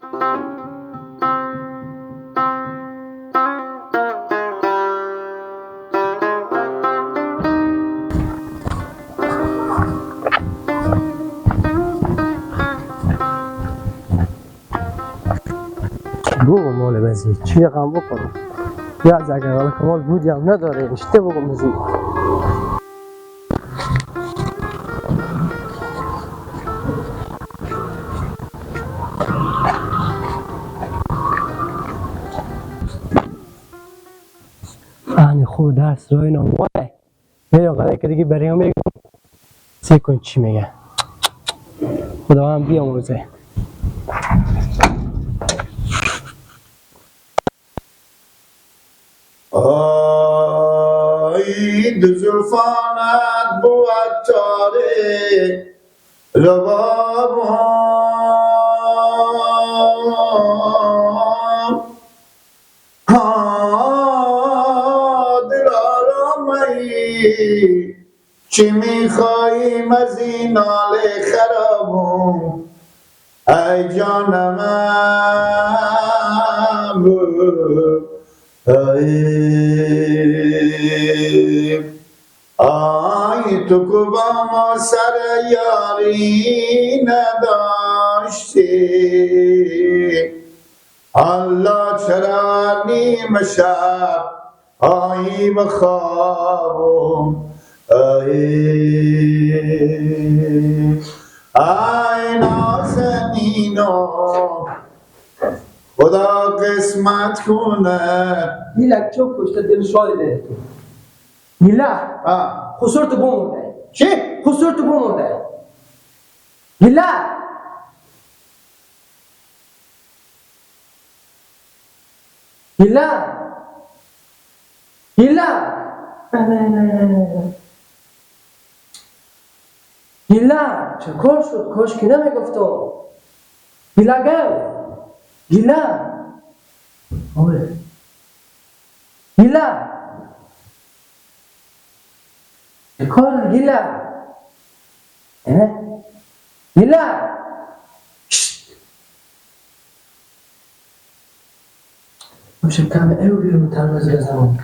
بگو مال بزی چی رقم بکنم یا از اگر حالا کمال بودی هم نداره اشته بگم بزی فهمی خوب درس روی نامواره یا قدر که دیگه برای هم بگم سی کن چی میگه خدا هم بیاموزه آی دو زلفانت بود تاره رباب دلارمی چی میخواییم از این حال خرابم ای جانم آی تو که با ما سر یاری نداشتی الله چرا نیم شب آیی و خوابم ای نازنینو خدا قسمت کنه میلک چوب کشته دل شاید ده میلک خسور تو بمورده چی؟ خسور تو بمورده میلک میلک میلک میلک چه کار شد کاش که نمیگفتم میلک میلک آره میلک چه کار میلک میلک باشه کم ایو بیرون ترمز بزنم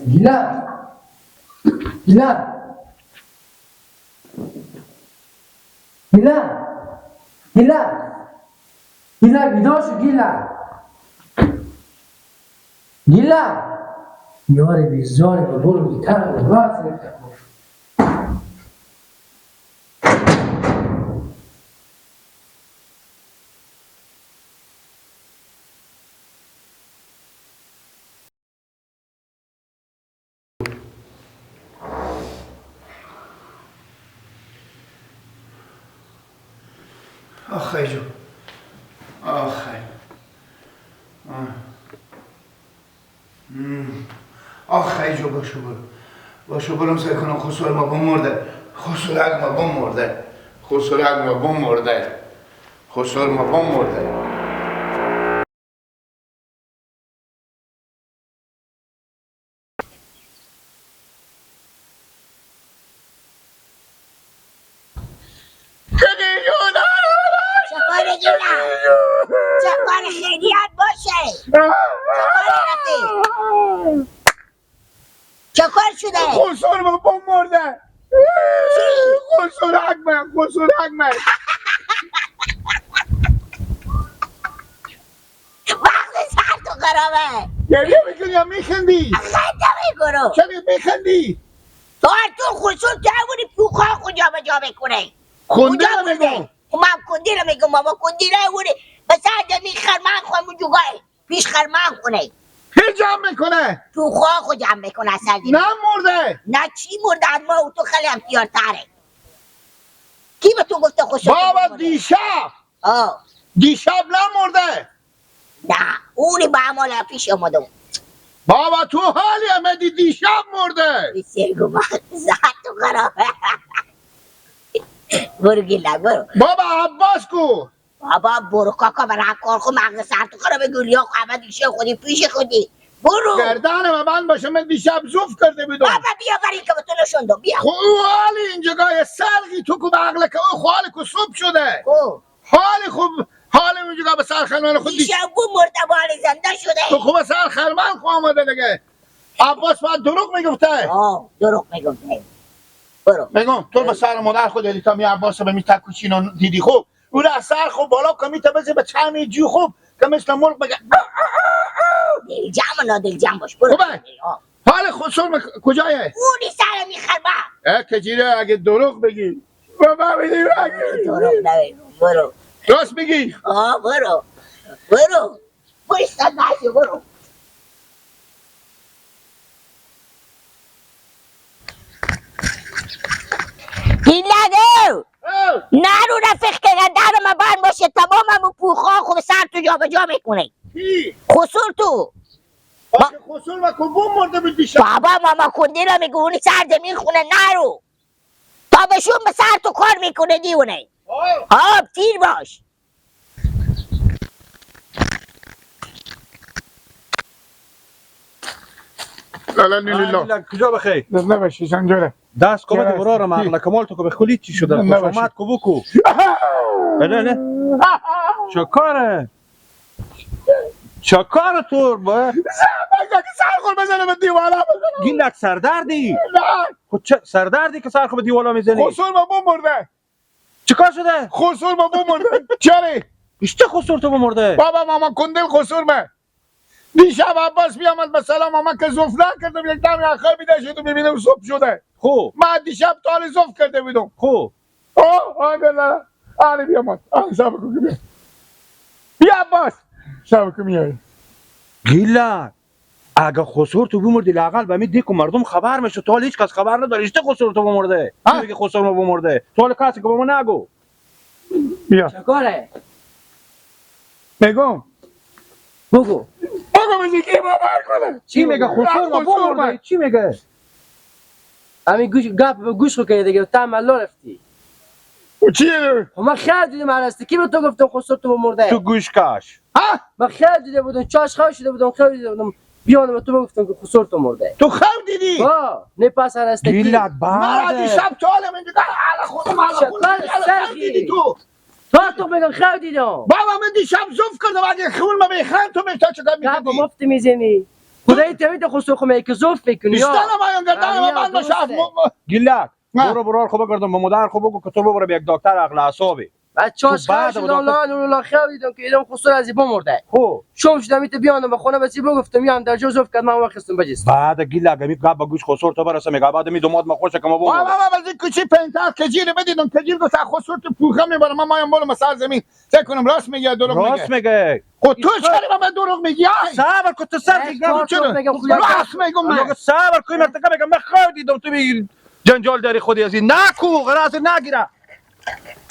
Gila, gila, gila, gila, gila, بیدار شو گیلا گیلا یاری بیزاری و برو بیتر و راست ریختم آخه جو آخه آخه جو باشو برم سعی کنم خسور ما بمرده خسورک ما بمرده خسورک ما بمرده خسور ما بمرده چکار خیریت باشه چکار رفتی چکار شده خسور ما بمرده خسورک من وقت سر تو خرابه گریه میکنی یا میخندی؟ خنده میکنم چرا میخندی؟ تو هر تو خسور که همونی پوخا کجا به جا بکنه خونده رو میگم من کندی رو میگم بابا کندی رو همونی بس هرده خرمان خواهمون جوگاه پیش خرمان کنه کی جمع میکنه؟ تو خواه خود جمع میکنه اصلا نه مرده نه چی مرده از ما و تو خیلی امتیار تره کی به تو گفته خسور بابا دیشب نمرده نه اونی با عمال پیش آمده بابا تو حالی همه دیشب مرده بسیار گمان زهر تو خرابه برو گیلک برو. بابا عباس کو. بابا برو کاکا برای کار خود مغز سر تو خرابه گلیا احمد ایشه خودی پیش خودی. برو. گردن من باشه من دیشب زوف کرده بودم. بابا بیا برای که بتونه شندم بیا. خو حالی اینجا گاه سرگی تو کو به عقل که او خالی کو صبح شده. حالی خوب حالی اینجا به سر خرمان خود دیشب بو مرده بالی زنده شده. تو خوب سر خرمان خو آمده دیگه. عباس باید دروغ میگفته. دروغ میگفته. برو. بگم تو به سر مادر خود دیتا می عباس به می تکوچین دیدی خوب. او را سر خوب بالا کمی تا بزی به چمی جو خوب که مثل مرغ بگه دل جمع نا دل جمع باش برو. خوبه حال خسرم کجایه؟ اونی سر میخربه. کجیره اگه دروغ بگی بابا بگی دروغ نبگم برو. راست بگی؟ برو برو بایستا نشو برو. گیلگو نرو رفیق که در ما بند باشه تمام همون پوخا خوب سر تو جا به جا میکنه. کی؟ خسور تو. خسور و کبون مرده بود دیشب. بابا ماما کندی را میگه اونی سر زمین خونه نرو تا بهشون به سر تو کار میکنه دیونه. تیر باش. لا لیلا کجا بخی؟ نباشی سنجاره دست کمه برار مغلا کمال تو که بخولی چی شده؟ خوشامد کو بکو نه چکاره تو با؟ سرخور بزنه به دیوالا بزنه گیلک سردردی؟ نه خود چه سردردی که سرخور به دیوالا میزنی؟ خسور ما بمرده چکار شده؟ خسور ما بمرده چره؟ چه خسور تو بمرده؟ بابا ماما کندل خسور ما دیشب عباس بیامد به سلام ماما که زوف نکردم یک دم آخر بیده شدم ببینم صبح شده خوب من دیشب تالی زوف کرده بودم خوب آگه نه آلی بیامد سب کن که بیا عباس سب کن میای گیلک اگه خسور تو بمردی لاقل به می دیکو مردم خبر میشه تو حال هیچ کس خبر نداره اشته خسور تو بمرده میگه خسور ما بمرده تو حال کسی که به ما نگو بیا چکاره؟ بگم بگو میگه که باور کنه چی میگه خسور ما بمرده چی میگه همین گوش رو که دیگه تا ملا رفتی او چیه؟ من خیلی دیدم هستی کی به تو گفتم خسور تو بمرده؟ تو گوش کش من خیلی دیده بودم چاش خواه شده بودم خیلی دیده بودم بیانم به تو گفتم که خسور تو مرده تو خب دیدی؟ نه پس هستی گیلک من دیشب تو حالم اینجا حالا خودم دیدی تو تو بگم خیلی دیدم بابا من دیشب زوف کردم اگه خون ما بیخند تو میشتا چکار با میکنی؟ مفت میزنی خدایی توید خسور خمه که زوف بکنی بیستانم آیان گردن و من باشه گیلک برو برار خوب کردم به مادر خوب بگو که تو ببره به یک دکتر عقل اعصابی بعد چاش خواه شدم لا خیلی دیدم که ایدم خسور از ایبا مرده خب شم شدم ایت بیانم به خونه بسی بگفتم میام در جا زوف کرد من وقتستم بجست بعد گیلک می قبل گوش خسور تو برسه میگه بعد می دوماد ما خوشه که ما بمرده بابا بازی کوچی پنتر کجیره بدیدم کجیر گفت خسور تو پوخه میبره من مایم بالا مسار زمین چه کنم راست میگه دروغ میگه راست میگه خود تو چرا من دروغ میگی صبر کن تو سر چرا راست میگم من صبر کن مرتکه میگم من خود دیدم تو میگی جنجال داری خودی از این نکو غراض نگیره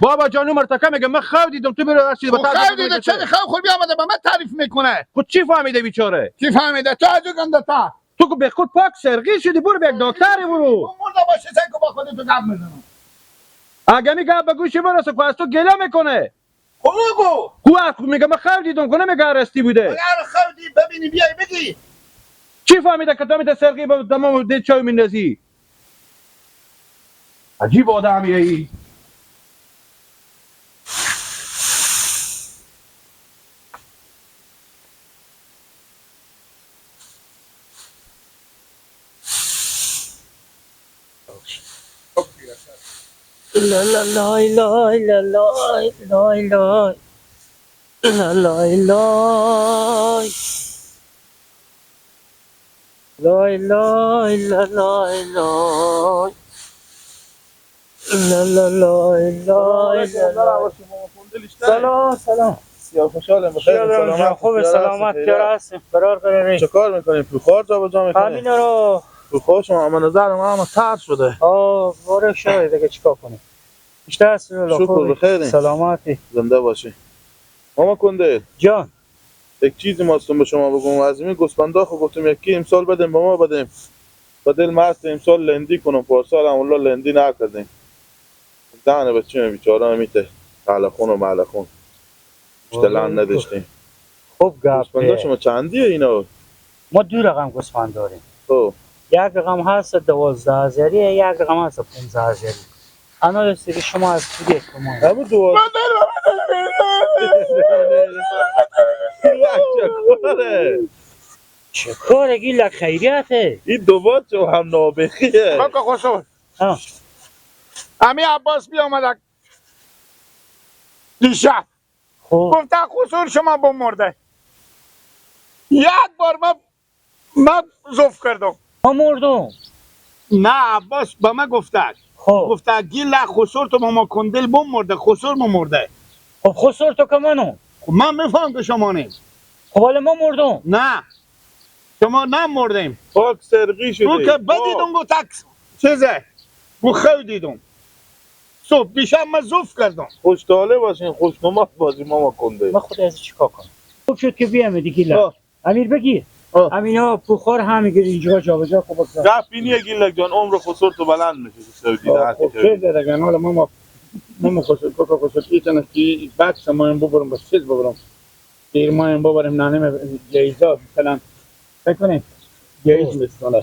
بابا جانو مرتکه میگم من خود دیدم تو میره رسید به خود دیده چه خود خود بیامده به من تعریف میکنه خود چی فهمیده بیچاره چی فهمیده تو از گنده تا تو که به خود پاک سرگی شدی برو به یک دکتری برو مرده باشه سن که با خودت تو گپ میزنم اگه می گپ به گوشی برسه که از تو گله میکنه بگو خود میگه من خود دیدم کنه میگه ارستی بوده اگر خودی ببینی بیای بگی چی فهمیده که تو میته سرگی به تمام دل چای میندازی عجیب آدمیه ای لا لا لا لا لا لا لا لا لا لا لا لا لا لا لا لا لا سلام سلام یا خوشحالم بخیر سلامت خوب سلامت کرا هستیم فرار کنید چه کار میکنیم پوخار جا بجا میکنیم همین رو پوخار شما اما نظر ما هم تر شده برو شوی دیگه چیکار کنیم بیشتر است شکر بخیریم سلامتی زنده باشی ماما کنده جان یک چیزی ماستم به شما بگم از این گوسفندا خو گفتم یکی امسال بدیم به ما بدیم بدل ماست امسال لندی کنم پارسال هم والله لندی نکردیم زن بچه بیچاره میته علخون و معلخون اشتلان نداشتیم. خوب گوسفندا گپ. شما چندیه اینا؟ ما 2 رقم گوسفند داریم. خب یک رقم هست 12,000، یک رقم هست 15,000. انا رسیدی شما از کدی کمان؟ همون دو چه کاره گیلک خیریته؟ این دوبار چه هم نابخیه. بابا خسرو ها. امی عباس بیامد دیشب خب گفته خسرو شما بمرده. یک بار من زوف کردم. ما مردم. نه عباس با من گفته خب گفته گیل خسرو تو ماما کندل بمرده. خسرو مرده. خب خسر تو کمانو؟ خب من میفهم که شما نیست. خب حالا ما مردم. نه شما نمردیم. خاک سرقی شده. او که بدیدم گفت چیزه او خیلی دیدم. صبح دیشب من زوف کردم. خوشتاله باشین خوشنما باشین ماما کنده. ما خود از چیکار کنم؟ خوب شد که بیام دیگه. آه. امیر بگیر. آه. امینا پوخار هم میگیره اینجا جابجا خوب بگذار. گپ اینیه گیلک جان عمر خسر تو بلند میشه سعودی ده خب چه درگن حالا ما خسرو کوکا خسرو ایتن کی بکس ما این ببرم بس چیز ببرم. دیر ما این ببرم نانه جایزه مثلا فکر کنید جایز مثلا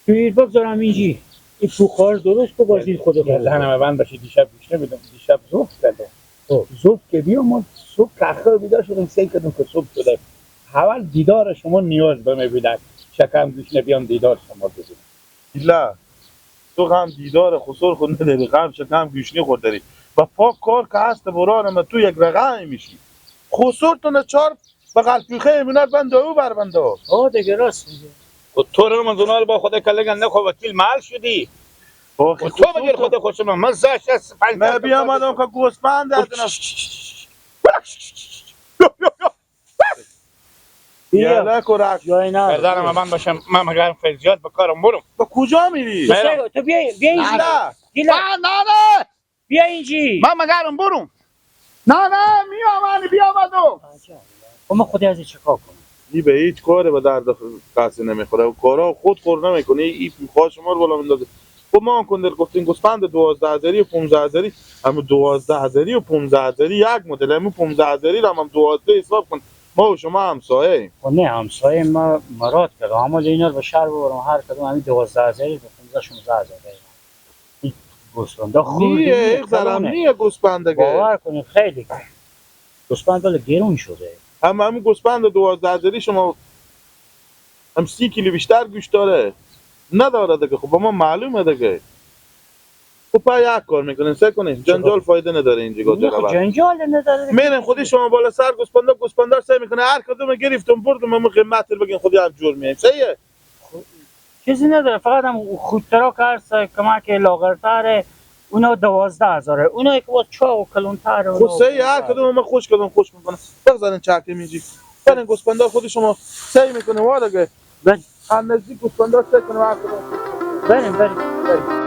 توی بگذارم اینجی. این پوخار درست بگذارید خود دهنم بند بشه دیشب بیشتر بدم. دیشب زوف کردم. زوف که بیام صبح کخه بیدار شدم سعی کردم که صبح شده. اول دیدار شما نیاز به من بیدار. شکم دوش نبیام دیدار شما بزنم. گیلا تو غم دیدار خسر خود نداری غم شکم گوشنی خود داری و پاک کار که هست برانم تو یک رقم میشی. خسر تو نچار بغل پیخه امینات بنده او بر بنده. دیگه راست میگه. تو رو من زنال با خود کلگن نخو وکیل محل شدی. تو بگیر خود خسرو من زشت است. من بیام آدم که گوسفند هستن. بیا کرک جای نه. گردنم من باشم من مگر فیضیات بکارم برم. با کجا میری؟ تو بیا اینجی. گیلا نه بیا اینجی. من مگرم برم. نه میامد بیامدم. خب ما خودی از چیکار کنم؟ این به هیچ کاری به درد کسی نمیخوره و کارا خود خور نمیکنه. این خواه شما رو بالا میندازه. خب ما کندر گفتیم گوسفند 12,000 و 15,000 همون 12,000 و 15,000 یک مدل همون 15,000 هم 12 حساب کن. ما و شما همسایه ایم. خب نه همسایه ما مراد کرد اما اینا رو به شهر ببرم هر کدوم همین 12,000 به 15,000 این گوسفندا خوردی نیه زرم نیه گوسفنده که باور کنید خیلی گوسفند ولی گرون شده. همون گوسفند 12,000 شما هم 30 کیلو بیشتر گوش داره نداره دیگه. خب ما معلومه دیگه. خب پا یک کار میکنین سه کنین جنجال فایده نداره اینجا گذر جنجال نداره. میرین خودی شما بالا سر گوسفندا سه میکنه هر کدوم گرفتم بردم من قیمت رو بگین خودی هم جور میایم صحیحه. چیزی نداره فقط هم خودترا کارس کمک لاغرتره اونا 12,000 اونا که با چاق و کلونتره. خب صحیح هر کدوم من خوش کدوم خوش میکنه بزنین چاکی میجی برین گوسفندا خودی شما سه میکنه وارگه بریم هم نزدیک گوسفندا سه کنه هر کدوم بریم